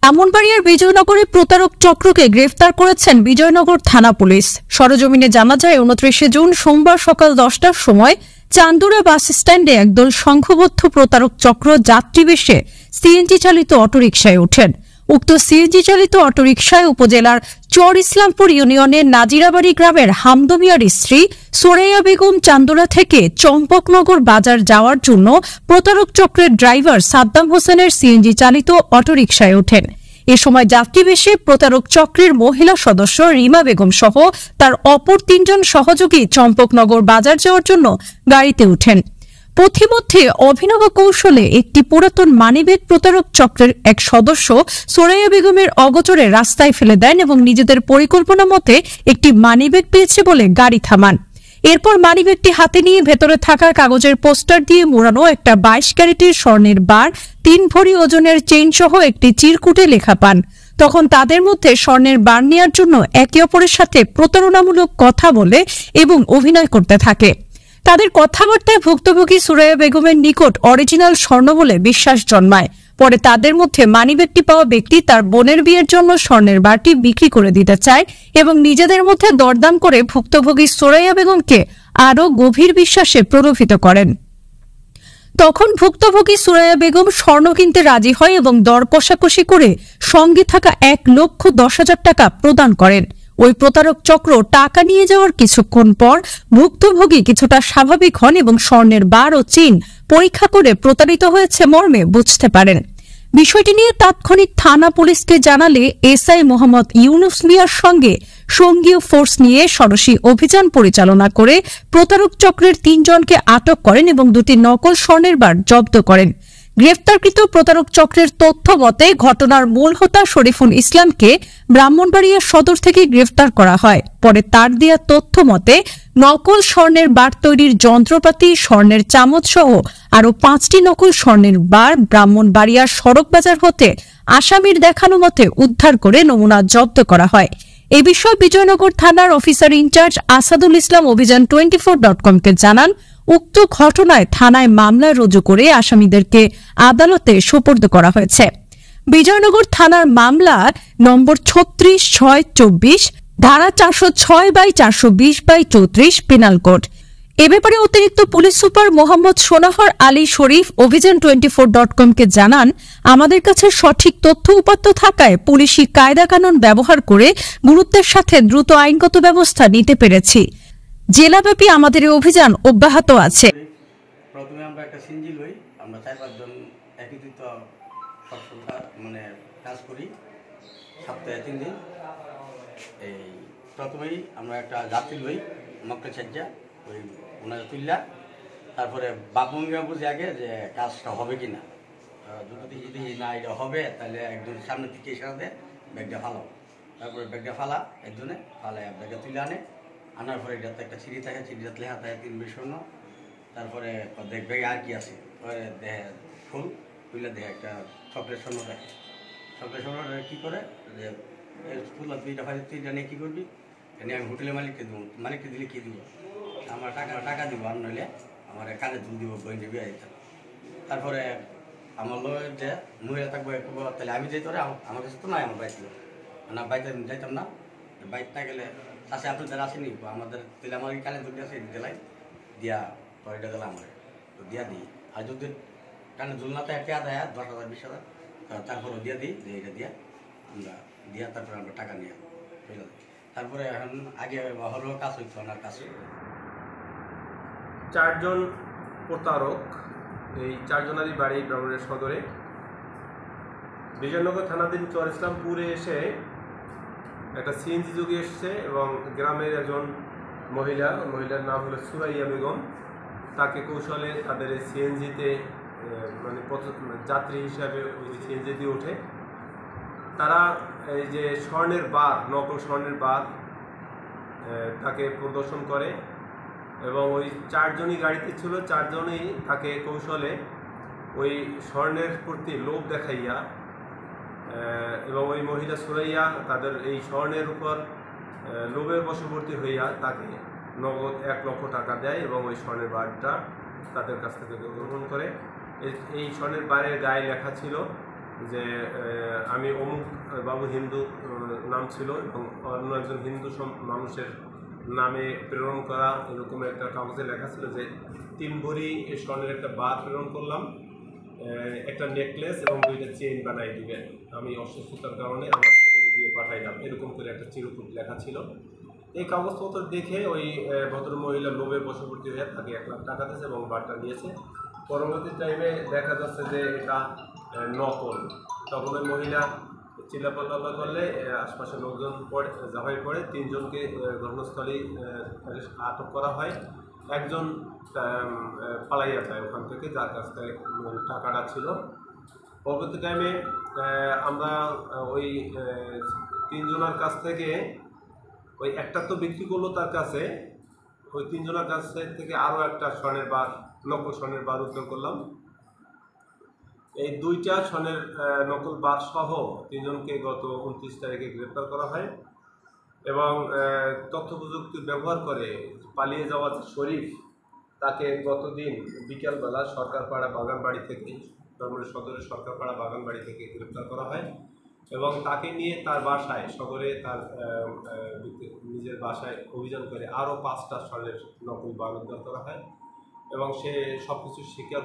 ব্রাহ্মণবাড়িয়ার বিজয়নগরে প্রতারক চক্রকে গ্রেফতার করেছেন বিজয়নগর থানা পুলিশ। সরেজমিনে জানা যায় 29 জুন সোমবার সকাল 10টার সময় চান্দুরা বাস স্ট্যান্ডে একদল সংঘবদ্ধ প্রতারক চক্র যাত্রীবেশে সিএনজি চালিত অটোরিকশায় ওঠেন। উক্ত সিএনজি চালিত অটোরিকশায় উপজেলার চর ইসলামপুর ইউনিয়নের নাজিরাবাড়ি গ্রামের হামদ মিয়ার স্ত্রী সোরাইয়া বেগম চান্দুরা থেকে চম্পকনগর বাজার যাওয়ার জন্য প্রতারক চক্রের ড্রাইভার সাদ্দাম হোসেনের সিএনজি চালিত অটোরিকশায় ওঠেন। এ সময় যাত্রীবেশে প্রতারক চক্রের মহিলা সদস্য রিমা বেগম সহ তার অপর 3 জন সহযোগী চম্পকনগর বাজার যাওয়ার জন্য গাড়িতে ওঠেন। পথিমধ্যে অভিনব কৌশলে একটি পুরাতন মানিব্যাগ প্রতারক চক্রের এক সদস্য সোরাইয়া বেগমের অগোচরে রাস্তায় ফেলে দেন এবং নিজেদের পরিকল্পনা মতে একটি মানিব্যাগ পেয়েছে বলে গাড়ি থামান। এরপর মানিব্যাগটি হাতে নিয়ে ভেতরে থাকা কাগজের পোস্টার দিয়ে মোড়ানো একটা 22 ক্যারেটের স্বর্ণের বার, 3 ভরি ওজনের চেইন সহ একটি চিরকুটে লেখা পান। তখন তাদের মধ্যে স্বর্ণের বার নেওয়ার জন্য একে অপরের সাথে প্রতারণামূলক কথা বলে এবং অভিনয় করতে থাকে। তাদের কথাবার্তায় ভুক্তভোগী সুরাইয়া বেগমের নিকট অরিজিনাল স্বর্ণ বলে বিশ্বাস জন্মায়। পরে তাদের মধ্যে মানিব্যাগটি পাওয়া ব্যক্তি তার বোনের বিয়ের জন্য স্বর্ণের বারটি বিক্রি করে দিতে চায় এবং নিজেদের মধ্যে দরদাম করে ভুক্তভোগী সুরাইয়া বেগমকে আরও গভীর বিশ্বাসে প্রলোভিত করেন। তখন ভুক্তভোগী সুরাইয়া বেগম স্বর্ণ কিনতে রাজি হয় এবং দর কষাকষি করে সঙ্গে থাকা 1,10,000 টাকা প্রদান করেন। ওই প্রতারক চক্র টাকা নিয়ে যাওয়ার কিছুক্ষণ পর ভুক্তভোগী কিছুটা স্বাভাবিক হন এবং স্বর্ণের বার ও চেইন পরীক্ষা করে প্রতারিত হয়েছে মর্মে বুঝতে পারেন। বিষয়টি নিয়ে তাৎক্ষণিক থানা পুলিশকে জানালে এসআই মোহাম্মদ ইউনুস মিয়ার সঙ্গে সঙ্গীয় ফোর্স নিয়ে সরাসরি অভিযান পরিচালনা করে প্রতারক চক্রের 3 জনকে আটক করেন এবং 2টি নকল স্বর্ণের বার জব্দ করেন। গ্রেফতারকৃত প্রতারক চক্রের তথ্য মতে ঘটনার মূল হোতা শরীফুল ইসলামকে ব্রাহ্মণবাড়িয়া সদর থেকে গ্রেফতার করা হয়। পরে তার দেয়া তথ্য মতে নকল স্বর্ণের বার তৈরির যন্ত্রপাতি, স্বর্ণের চামচ সহ আরও 5টি নকল স্বর্ণের বার ব্রাহ্মণবাড়িয়ার সড়ক বাজার হতে আসামির দেখানো মতে উদ্ধার করে নমুনা জব্দ করা হয়। এ বিষয়ে বিজয়নগর থানার অফিসার ইনচার্জ আসাদুল ইসলাম অভিযান 24.com-কে জানান, উক্ত ঘটনায় থানায় মামলা রুজু করে আসামিদেরকে আদালতে সোপর্দ করা হয়েছে। বিজয়নগর থানার মামলা নম্বর 36/6/24, ধারা 406/420/34 পেনাল কোড। এ ব্যাপারে অতিরিক্ত পুলিশ সুপার মোহাম্মদ সোনাফর আলী শরীফ অভিযান 24.com-কে জানান, আমাদের কাছে সঠিক তথ্য উপাত্ত থাকায় পুলিশি কায়দা কানুন ব্যবহার করে গুরুত্বের সাথে দ্রুত আইনগত ব্যবস্থা নিতে পেরেছি। জেলাব্যাপী আমাদের এই অভিযান অব্যাহত আছে। প্রথমে আমরা একটা সিএনজি লই, আমরা 4-5 জন একত্রিত কাজ করি সপ্তাহে 3 দিন। এই প্রথমেই আমরা একটা যাত্রী লই মক্কা সাজ্জা, ওই ওনার তুললা, তারপরে বাপমঙ্গা বুঝে আগে যে কাজটা হবে কিনা, যদি না এটা হবে তাহলে একজন সামনে থেকে ইশারা ব্যাগটা ফালাও, তারপরে ব্যাগটা ফালা, একজনে ফালায় ব্যাগটা তুলে আনার পরে এটাতে একটা চিঠি থাকে, চিঠিটাতে লেখা থাকে 3 স্বর্ণ। তারপরে দেখবে আর কি আছে, দেখে ফুল তুলে দেখে একটা চকলেট স্বর্ণ থাকে। চকলেট স্বর্ণটা কী করে যে ফুল তুইটা ফাইলে তুইটা নিয়ে কী করবি, এনে আমি হোটেলের মালিককে দেবো, মালিককে দিলে কী দিব, আমার টাকা দিব, আর নইলে আমার কানে দুল দিব, বই দিবি আইতাম। তারপরে আমার লোক যে মহিলা থাকবো তাহলে আমি যাই, তোরে আমার কাছে তো নয়, আমার বাইক ছিল না, বাইতে যাইতাম না, বাইক না গেলে চাষে আপনাদের আসেনি আমাদের, তাহলে আমার কানে দুল আছে দিলাই দিয়া পরেটা দিলাম আমার তো দিয়া দিই। আর যদি কানে দুল না থাকে দেয় 10,000 20,000, তারপরে দিয়া দিই যে এটা দিয়া আমরা দিয়া তারপরে আমরা টাকা নিয়ে বুঝলাম। তারপরে এখন আগে হলো কাজ হইতো না, কাজ 4 জন প্রতারক, এই 4 জনেরই বাড়ি ব্রাহ্মণবাড়িয়া সদরে। বিজয়নগর থানাধীন চর ইসলামপুরে এসে একটা সিএনজি যোগে এসছে এবং গ্রামের একজন মহিলার নাম হলো সুরাইয়া বেগম, তাকে কৌশলে তাদের এই সিএনজিতে যাত্রী হিসাবে ওই সিএনজিতে ওঠে। তারা এই যে স্বর্ণের বার, নকল স্বর্ণের বার তাকে প্রদর্শন করে এবং ওই 4 জনই গাড়িতে ছিল, 4 জনই তাকে কৌশলে ওই স্বর্ণের প্রতি লোভ দেখাইয়া এবং ওই মহিলা সুরাইয়া তাদের এই স্বর্ণের উপর লোভের বশবর্তী হইয়া তাকে নগদ 1 লক্ষ টাকা দেয় এবং ওই স্বর্ণের বারটা তাদের কাছ থেকে গ্রহণ করে। এই স্বর্ণের বারের গায়ে লেখা ছিল যে আমি অমুক বাবু হিন্দু নাম ছিল এবং অন্য একজন হিন্দু মানুষের নামে প্রেরণ করা এরকম একটা কাগজে লেখা ছিল যে 3 ভরি স্বর্ণের একটা বার প্রেরণ করলাম, একটা নেকলেস এবং 2টা চেইন বানাই দিবেন, আমি অসুস্থতার কারণে আমার ছেলেকে দিয়ে পাঠাইলাম, এরকম করে একটা চিরকুট লেখা ছিল। এই কাগজপত্র দেখে ওই ভদ্রমহিলা লোভে বশবর্তী হয়ে তাকে 1 লাখ টাকা দিয়েছে এবং বারটা নিয়েছে। পরবর্তী টাইমে দেখা যাচ্ছে যে এটা নকল। তখন ওই মহিলা চিল্লাপাল্লা করলে আশপাশের লোকজন ঝাঁপাই পড়ে 3 জনকে ঘটনাস্থলেই আটক করা হয়। একজন পালাইয়া যায় ওখান থেকে, যার কাছ থেকে টাকাটা ছিল। পরবর্তী টাইমে আমরা ওই 3 জনের কাছ থেকে ওই একটা তো বিক্রি করলো তার কাছে, ওই 3 জনের কাছ থেকে আরও একটা স্বর্ণের বার, নকল স্বর্ণের বার উদ্ধার করলাম। এই 2টা স্বর্ণের নকল বার সহ 3 জনকে গত 29 তারিখে গ্রেপ্তার করা হয় এবং তথ্য প্রযুক্তি ব্যবহার করে পালিয়ে যাওয়া শরীফ, তাকে গতদিন বিকালবেলা সরকারপাড়া বাগানবাড়ি থেকে, ধর্মপুর সদরের সরকারপাড়া বাগানবাড়ি থেকে গ্রেপ্তার করা হয় এবং তাকে নিয়ে তার বাসায় শহরে তার নিজের বাসায় অভিযান করে আরও 5টা স্বর্ণের নকল বার উদ্ধার করা হয় এবং সে সব কিছু স্বীকার